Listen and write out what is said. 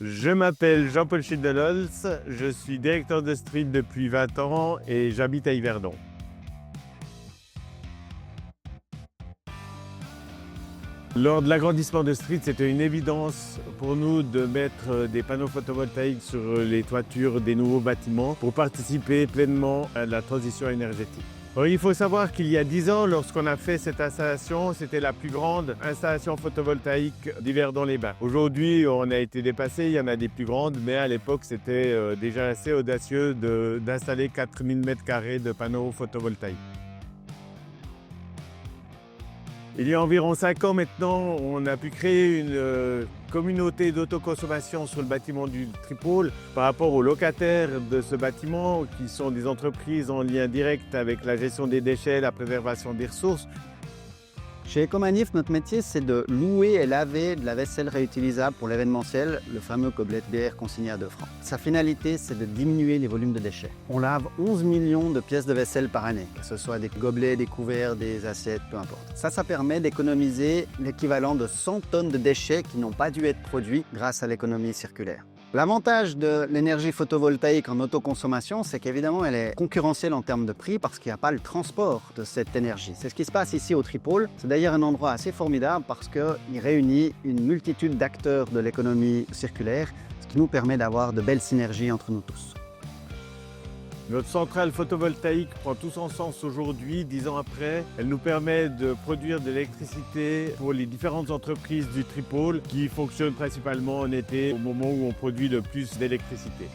Je m'appelle Jean-Paul Schildelols, je suis directeur de street depuis 20 ans et j'habite à Yverdon. Lors de l'agrandissement de street, c'était une évidence pour nous de mettre des panneaux photovoltaïques sur les toitures des nouveaux bâtiments pour participer pleinement à la transition énergétique. Alors, il faut savoir qu'il y a 10 ans, lorsqu'on a fait cette installation, c'était la plus grande installation photovoltaïque d'Yverdon-les-Bains. Aujourd'hui, on a été dépassé, il y en a des plus grandes, mais à l'époque, c'était déjà assez audacieux d'installer 4000 m² de panneaux photovoltaïques. Il y a environ 5 ans maintenant, on a pu créer une communauté d'autoconsommation sur le bâtiment du Tripôle par rapport aux locataires de ce bâtiment qui sont des entreprises en lien direct avec la gestion des déchets, la préservation des ressources. Chez Ecomanif, notre métier, c'est de louer et laver de la vaisselle réutilisable pour l'événementiel, le fameux gobelet de bière consigné à 2 francs. Sa finalité, c'est de diminuer les volumes de déchets. On lave 11 millions de pièces de vaisselle par année, que ce soit des gobelets, des couverts, des assiettes, peu importe. Ça permet d'économiser l'équivalent de 100 tonnes de déchets qui n'ont pas dû être produits grâce à l'économie circulaire. L'avantage de l'énergie photovoltaïque en autoconsommation, c'est qu'évidemment, elle est concurrentielle en termes de prix parce qu'il n'y a pas le transport de cette énergie. C'est ce qui se passe ici au Tripôle. C'est d'ailleurs un endroit assez formidable parce qu'il réunit une multitude d'acteurs de l'économie circulaire, ce qui nous permet d'avoir de belles synergies entre nous tous. Notre centrale photovoltaïque prend tout son sens aujourd'hui, 10 ans après. Elle nous permet de produire de l'électricité pour les différentes entreprises du Tripôle qui fonctionnent principalement en été, au moment où on produit le plus d'électricité.